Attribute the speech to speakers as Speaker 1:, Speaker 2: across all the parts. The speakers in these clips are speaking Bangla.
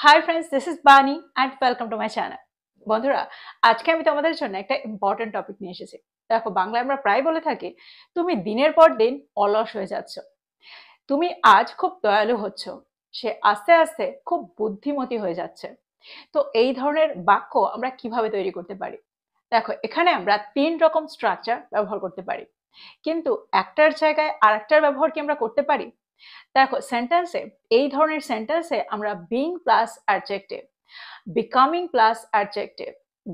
Speaker 1: Hi friends, this is Bani and welcome to my channel. বন্ধুরা, আজকে আমি তোমাদের জন্য একটা ইম্পর্টেন্ট টপিক নিয়ে এসেছি। দেখো, বাংলায় আমরা প্রায় বলে থাকি, তুমি দিনের পর দিন অলস হয়ে যাচ্ছ। তুমি আজ খুব দয়ালু হচ্ছ, সে আস্তে আস্তে খুব বুদ্ধিমতী হয়ে যাচ্ছে। তো এই ধরনের বাক্য আমরা কিভাবে তৈরি করতে পারি? দেখো, এখানে আমরা 3 রকম স্ট্রাকচার ব্যবহার করতে পারি। কিন্তু একটার জায়গায় আরেকটার ব্যবহার কি আমরা করতে পারি? দেখো, সেন্টেন্সে এই ধরনের সেন্টেন্সে আমরা being plus adjective, becoming plus adjective,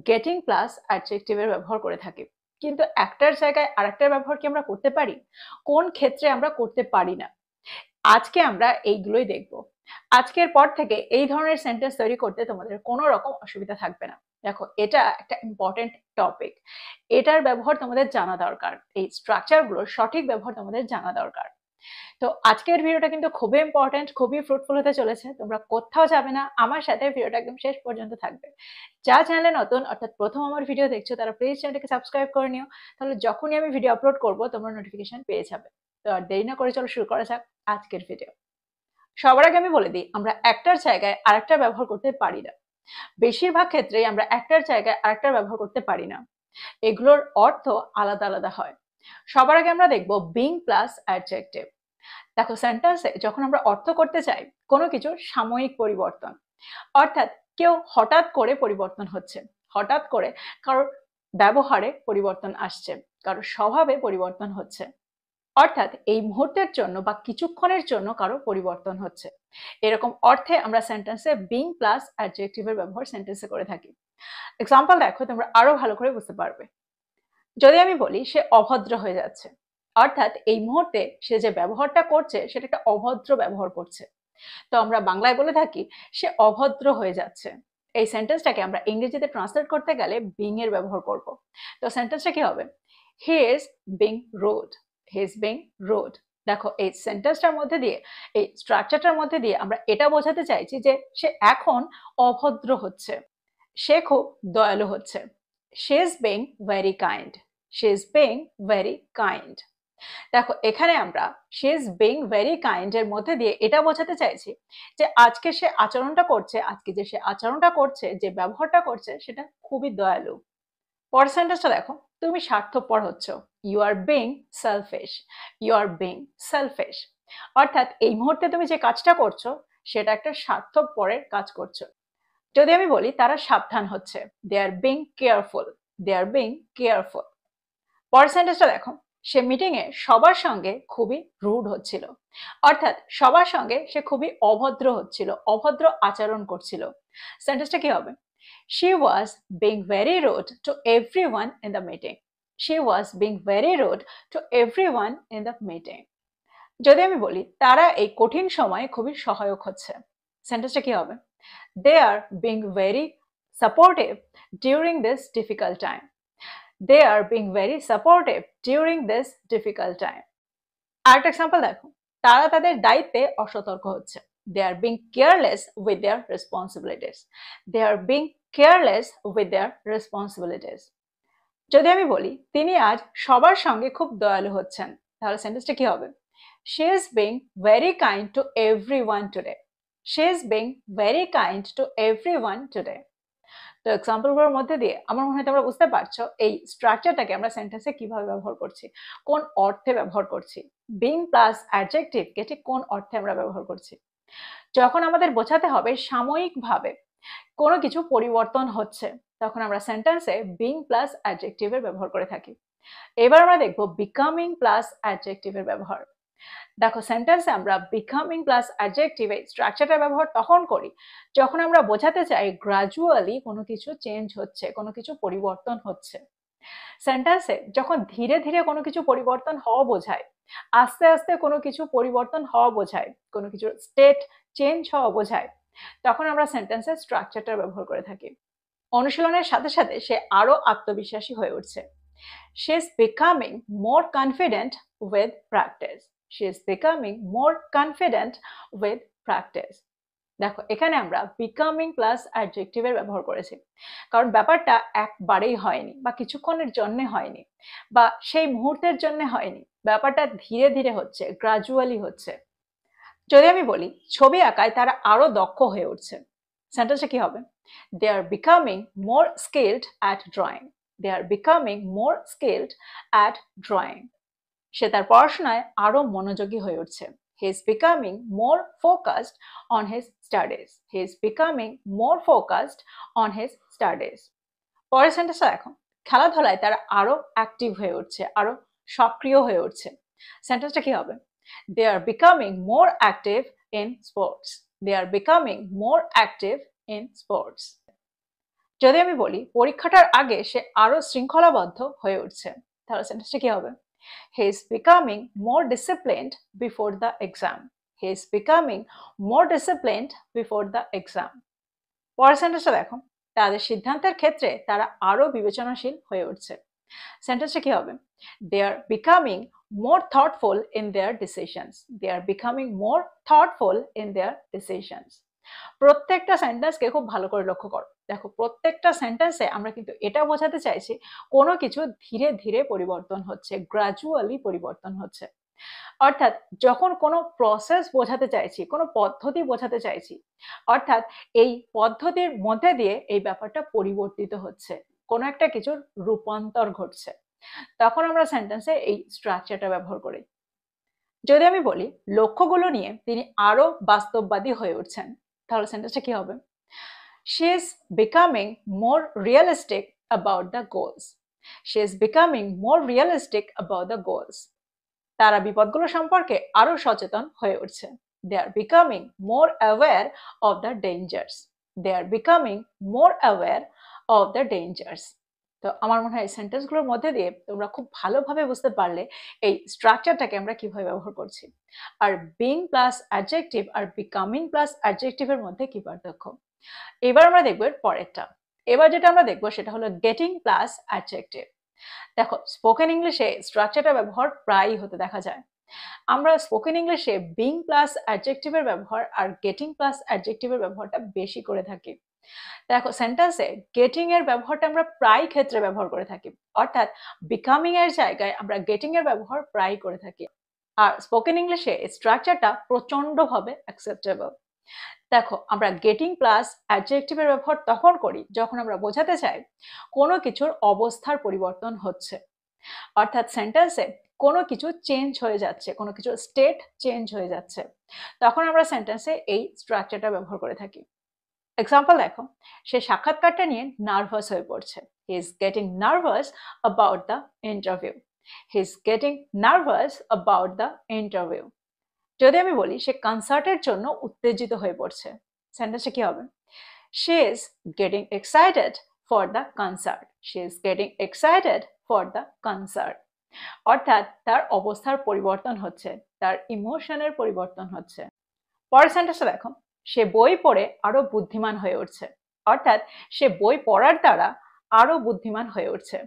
Speaker 1: getting plus অ্যাডজেক্টিভের ব্যবহার করে থাকি। কিন্তু একটার জায়গায় আরেকটার ব্যবহার কি আমরা করতে পারি? কোন ক্ষেত্রে আমরা করতে পারি না? আজকে আমরা এইগুলোই দেখব। আজকের পর থেকে এই ধরনের সেন্টেন্স তৈরি করতে তোমাদের কোনো রকম অসুবিধা থাকবে না। দেখো, এটা একটা ইম্পর্টেন্ট টপিক, এটার ব্যবহার তোমাদের জানা দরকার, এই স্ট্রাকচারগুলোর সঠিক ব্যবহার তোমাদের জানা দরকার। তো আজকের ভিডিওটা কিন্তু খুবই ইম্পর্টেন্ট, খুবই ফ্রুটফুল হতে চলেছে। তোমরা কোথাও যাবে না, আমার সাথে ভিডিওটা একদম শেষ পর্যন্ত থাকবে। যা চ্যানেলে নতুন, অর্থাৎ প্রথম আমার ভিডিও দেখছো, তারা প্লিজ চ্যানেলটাকে সাবস্ক্রাইব করে নিও। তাহলে যখনই আমি ভিডিও আপলোড করব তোমরা নোটিফিকেশন পেয়ে যাবে। তো আর দেরি না করে চলো শুরু করা যাক আজকের ভিডিও। সবার আগে আমি বলে দিই, আমরা একটার জায়গায় আরেকটা ব্যবহার করতে পারি না। বেশিরভাগ ক্ষেত্রেই আমরা একটার জায়গায় আরেকটার ব্যবহার করতে পারি না। এগুলোর অর্থ আলাদা আলাদা হয়। সবার আগে আমরা দেখব বিং প্লাস অ্যাডজেক্টিভ। দেখো, সেন্টেন্সে যখন আমরা অর্থ করতে চাই কোনো কিছুর সাময়িক পরিবর্তন, অর্থাৎ কেউ হঠাৎ করে পরিবর্তন হচ্ছে, হঠাৎ করে কারোর ব্যবহারে পরিবর্তন আসছে, কারোর স্বভাবে পরিবর্তন হচ্ছে, অর্থাৎ এই মুহূর্তের জন্য বা কিছুক্ষণের জন্য কারো পরিবর্তন হচ্ছে, এরকম অর্থে আমরা সেন্টেন্সে বিং প্লাস অ্যাডজেক্টিভের ব্যবহার সেন্টেন্সে করে থাকি। এক্সাম্পল দেখো, তোমরা আরো ভালো করে বুঝতে পারবে। যদি আমি বলি সে অভদ্র হয়ে যাচ্ছে, অর্থাৎ এই মুহূর্তে সে যে ব্যবহারটা করছে সেটা একটা অভদ্র ব্যবহার করছে। তো আমরা বাংলায় বলে থাকি সে অভদ্র হয়ে যাচ্ছে। এই সেন্টেন্সটাকে আমরা ইংরেজিতে ট্রান্সলেট করতে গেলে বিং এর ব্যবহার করব। তো সেন্টেন্সটা কি হবে? He is being rude, he is being rude. দেখো, এই সেন্টেন্সটার মধ্যে দিয়ে, এই স্ট্রাকচারটার মধ্যে দিয়ে আমরা এটা বোঝাতে চাইছি যে সে এখন অভদ্র হচ্ছে, সে খুব দয়ালু হচ্ছে। She is being very kind, she is being very kind. দেখো, এখানে আমরা she is being very kind এর মধ্যে দিয়ে এটা বোঝাতে চাইছি যে আজকে সে আচরণটা করছে, আজকে যে সে আচরণটা করছে, যে ব্যবহারটা করছে সেটা খুবই দয়ালু। পরের সেন্টেন্সটা দেখো, তুমি স্বার্থপর হচ্ছ, you are being selfish, you are being selfish. অর্থাৎ এই মুহূর্তে তুমি যে কাজটা করছো সেটা একটা স্বার্থপরের কাজ করছো। যদি আমি বলি তারা সাবধান হচ্ছে, they are being careful, they are being careful. পরের সেন্টেন্সটা দেখো, সে মিটিং এ সবার সঙ্গে খুবই রুড হচ্ছিল, অর্থাৎ সবার সঙ্গে সে খুবই অভদ্র হচ্ছিল, অভদ্র আচরণ করছিল। সেন্টেন্সটা কি হবে? she was being very rude to everyone in the meeting, she was being very rude to everyone in the meeting. যদি আমি বলি তারা এই কঠিন সময়ে খুবই সহায়ক হচ্ছে, সেন্টেন্সটা কি হবে? they are being very supportive during this difficult time, they are being very supportive during this difficult time. আরেকটা এক্সাম্পল দেখো, তারা তাদের দায়িত্বে অসতর্ক হচ্ছে, they are being careless with their responsibilities, they are being careless with their responsibilities. যদি আমি বলি তিনি আজ সবার সঙ্গে খুব দয়ালু হচ্ছেন, তাহলে সেন্টেন্সটা কি হবে? she is being very kind to everyone today, she is being very kind to everyone today. তো এক্সাম্পলগুলোর মধ্যে দিয়ে আমার মনে হয় তোমরা বুঝতে পারছো এই স্ট্রাকচারটাকে আমরা সেন্টেন্সে কিভাবে ব্যবহার করছি, কোন অর্থে ব্যবহার করছি, বিং প্লাস অ্যাডজেক্টিভকে ঠিক কোন অর্থে আমরা ব্যবহার করছি। যখন আমাদের বোঝাতে হবে সাময়িকভাবে কোনো কিছু পরিবর্তন হচ্ছে, তখন আমরা সেন্টেন্সে বিং প্লাস অ্যাডজেক্টিভের ব্যবহার করে থাকি। এবার আমরা দেখব বিকামিং প্লাস অ্যাডজেক্টিভের ব্যবহার। দেখো, সেন্টেন্সে আমরা বিকামিং প্লাস অ্যাডজেক্টিভ এই স্ট্রাকচারটা ব্যবহার তখন করি যখন আমরা বোঝাতে চাই গ্রাজুয়ালি কোনো কিছু চেঞ্জ হচ্ছে, কোনো কিছু পরিবর্তন হচ্ছে। সেন্টেন্সে যখন ধীরে ধীরে কোনো কিছু পরিবর্তন হওয়া বোঝায়, আস্তে আস্তে কোনো কিছু পরিবর্তন হওয়া বোঝায়, কোনো কিছুর স্টেট চেঞ্জ হওয়া বোঝায়, তখন আমরা সেন্টেন্সের স্ট্রাকচারটা ব্যবহার করে থাকি। অনুশীলনের সাথে সাথে সে আরো আত্মবিশ্বাসী হয়ে উঠছে, she is becoming more confident with practice, she is becoming more confident with practice. দেখো, এখানে আমরা বিকামিং প্লাস অ্যাডজেক্টিভের ব্যবহার করেছি, কারণ ব্যাপারটা একবারেই হয়নি বা কিছুক্ষণের জন্য হয়নি বা সেই মুহূর্তের জন্য হয়নি, ব্যাপারটা ধীরে ধীরে হচ্ছে, গ্রাজুয়ালি হচ্ছে। যদি আমি বলি ছবি আঁকায় তারা আরো দক্ষ হয়ে উঠছে, সেন্টেন্সটা কি হবে? They are becoming more skilled at drawing. They are becoming more skilled at drawing. সে তার পড়াশোনায় আরো মনোযোগী হয়ে উঠছে। He is becoming more focused on his studies. He is becoming more focused on his studies. পরের সেন্টেন্সটা দেখো, খেলাধুলায় তারা আরো অ্যাক্টিভ হয়ে উঠছে, আরো সক্রিয় হয়ে উঠছে। সেন্টেন্সটা কি হবে? They are becoming more active in sports. They are becoming more active in sports. যদি আমি বলি পরীক্ষাটার আগে সে আরো শৃঙ্খলাবদ্ধ হয়ে উঠছে, তাহলে সেন্টেন্সটা কি হবে? He is becoming more disciplined before the exam. He is becoming more disciplined before the exam. পরের সেন্টেন্সটা দেখো, তাদের সিদ্ধান্তের ক্ষেত্রে তারা আরো বিবেচনাশীল হয়ে উঠছে। সেন্টেন্সটা কি হবে? They are becoming more thoughtful in their decisions. They are becoming more thoughtful in their decisions. প্রত্যেকটা সেন্টেন্সকে খুব ভালো করে লক্ষ্য করো। দেখো প্রত্যেকটা সেন্টেন্সে আমরা কিন্তু এটা বোঝাতে চাইছি কোনো কিছু ধীরে ধীরে পরিবর্তন হচ্ছে, গ্রাজুয়ালি পরিবর্তন হচ্ছে। অর্থাৎ যখন কোনো প্রসেস বোঝাতে চাইছি, কোনো পদ্ধতি বোঝাতে চাইছি, অর্থাৎ এই পদ্ধতির মধ্যে দিয়ে এই ব্যাপারটা পরিবর্তিত হচ্ছে, কোনো একটা কিছুর রূপান্তর ঘটছে, তখন আমরা সেন্টেন্সে এই স্ট্রাকচারটা ব্যবহার করি। যদি আমি বলি লক্ষ্যগুলো নিয়ে তিনি আরো বাস্তববাদী হয়ে উঠছেন, তাহলে সেন্টেন্সটা কি হবে? She is becoming more realistic about the goals. She is becoming more realistic about the goals. তারা বিপদগুলো সম্পর্কে আরো সচেতন হয়ে উঠছে। They are becoming more aware of the dangers. They are becoming more aware of the dangers. তো আমার মনে হয় এই সেন্টেন্সগুলোর মধ্যে দিয়ে তোমরা খুব ভালোভাবে বুঝতে পারলে এই স্ট্রাকচারটাকে আমরা কিভাবে ব্যবহার করছি, আর বিং প্লাস অ্যাডজেক্টিভ আর বিকামিং প্লাস অ্যাডজেক্টিভের মধ্যে কি পার্থক্য। এবার আমরা দেখবো এর পরেরটা। এবার যেটা আমরা দেখবো সেটা হলো গেটিং প্লাস অ্যাডজেক্টিভ। দেখো স্পোকেন ইংলিশে স্ট্রাকচারটা ব্যবহার প্রায়ই হতে দেখা যায়। আমরা স্পোকেন ইংলিশে বিং প্লাস অ্যাডজেক্টিভের ব্যবহার আর গেটিং প্লাস অ্যাডজেক্টিভের ব্যবহারটা বেশি করে থাকি। দেখো সেন্টেন্সে গেটিং এর ব্যবহারটা আমরা প্রায় ক্ষেত্রে ব্যবহার করে থাকি, অর্থাৎ বিকামিং এর জায়গায় আমরা গেটিং এর ব্যবহার প্রায় করে থাকি। আর স্পোকেন ইংলিশে স্ট্রাকচারটা প্রচন্ডভাবে অ্যাকসেপ্টেবল। দেখো আমরা গেটিং প্লাস অ্যাডজেক্টিভের ব্যবহার তখন করি যখন আমরা বোঝাতে চাই কোনো কিছুর অবস্থার পরিবর্তন হচ্ছে, অর্থাৎ সেন্টেন্সে কোনো কিছু চেঞ্জ হয়ে যাচ্ছে, কোনো কিছুর স্টেট চেঞ্জ হয়ে যাচ্ছে, তখন আমরা সেন্টেন্সে এই স্ট্রাকচারটা ব্যবহার করে থাকি। এক্সাম্পল দেখো, সে সাক্ষাৎকারটা নিয়ে নার্ভাস হয়ে পড়ছে। হি is getting nervous about the interview. He is getting nervous about the interview. যদি আমি বলি সে কনসার্টের জন্য উত্তেজিত হয়ে পড়ছে, সেন্টেন্সটা কি হবে? She is getting excited for the concert. She is getting excited for the concert. অর্থাৎ তার অবস্থার পরিবর্তন হচ্ছে, তার ইমোশনের পরিবর্তন হচ্ছে। পরের সেন্টেন্সটা দেখো, সে বই পড়ে আরো বুদ্ধিমান হয়ে উঠছে, অর্থাৎ সে বই পড়ার দ্বারা আরো বুদ্ধিমান হয়ে উঠছে।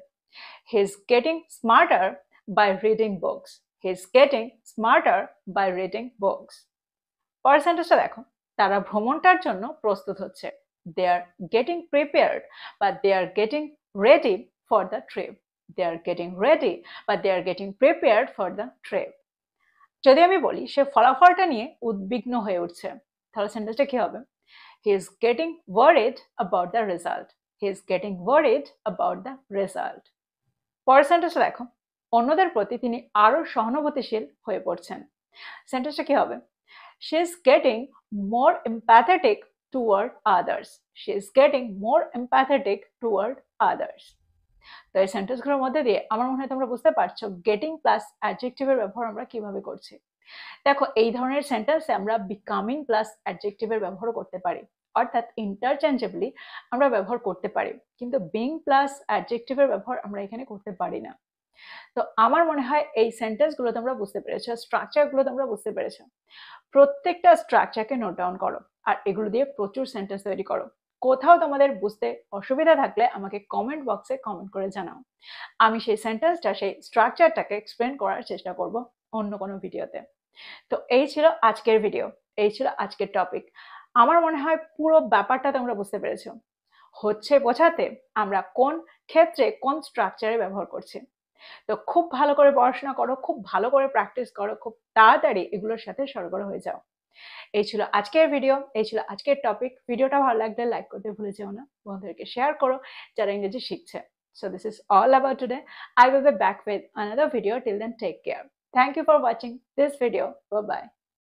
Speaker 1: He is getting smarter by reading books. He is getting smarter by reading books. পরের সেন্টেন্সটা দেখো, তারা ভ্রমণটার জন্য প্রস্তুত হচ্ছে। দে আর গেটিং প্রিপেয়ার্ড বা they are getting ready for the trip. They are getting ready বা they are getting prepared for the trip. যদি আমি বলি সে ফলাফলটা নিয়ে উদ্বিগ্ন হয়ে উঠছে, তাহলে সেন্টেন্সটা কি হবে? He is getting worried about the result. He is getting worried about the result. পরের সেন্টেন্সটা দেখো, অন্যদের প্রতি তিনি আরো সহানুভূতিশীল হয়ে পড়ছেন, সেন্টেন্সটা কি হবে? She is getting more empathetic toward others. She is getting more empathetic toward others. তো এই সেন্টেন্সগুলোর মধ্যে দিয়ে আমার মনে হয় তোমরা বুঝতে পারছো গেটিং প্লাস অ্যাডজেক্টিভের ব্যবহার আমরা কিভাবে করছি। দেখো এই ধরনের সেন্টেন্সে আমরা বিকামিং প্লাস অ্যাডজেক্টিভের ব্যবহার করতে পারি, অর্থাৎ ইন্টারচেঞ্জেবলি আমরা ব্যবহার করতে পারি, কিন্তু বিং প্লাস অ্যাডজেক্টিভের ব্যবহার আমরা এখানে করতে পারি না। তো আমার মনে হয় এই সেন্টেন্সগুলো তোমরা বুঝতে পেরেছো, স্ট্রাকচারগুলো তোমরা বুঝতে পেরেছো। প্রত্যেকটা স্ট্রাকচারকে নোট ডাউন করো আর এগুলো দিয়ে প্রচুর সেন্টেন্স তৈরি করো। কোথাও তোমাদের বুঝতে অসুবিধা থাকলে আমাকে কমেন্ট বক্সে কমেন্ট করে জানাও, আমি সেই সেন্টেন্সটা সেই স্ট্রাকচারটাকে এক্সপ্লেন করার চেষ্টা করব অন্য কোনো ভিডিওতে। তো এই ছিল আজকের ভিডিও, এই ছিল আজকের টপিক। আমার মনে হয় পুরো ব্যাপারটা তোমরা বুঝতে পেরেছো, হচ্ছে বোঝাতে আমরা কোন ক্ষেত্রে কোন স্ট্রাকচারে ব্যবহার করছি। তো খুব ভালো করে পড়াশোনা করো, খুব ভালো করে প্র্যাকটিস করো, খুব তাড়াতাড়ি এগুলোর সাথে সরগর হয়ে যাও। এই ছিল আজকের ভিডিও, এই ছিল আজকের টপিক। ভিডিওটা ভালো লাগলে লাইক করতে ভুলে যেও না, বন্ধুদেরকে শেয়ার করো যারা ইংরেজি শিখছে। So this is all about today. I will be back with another video. Till then, take care. Thank you for watching this video. Bye bye.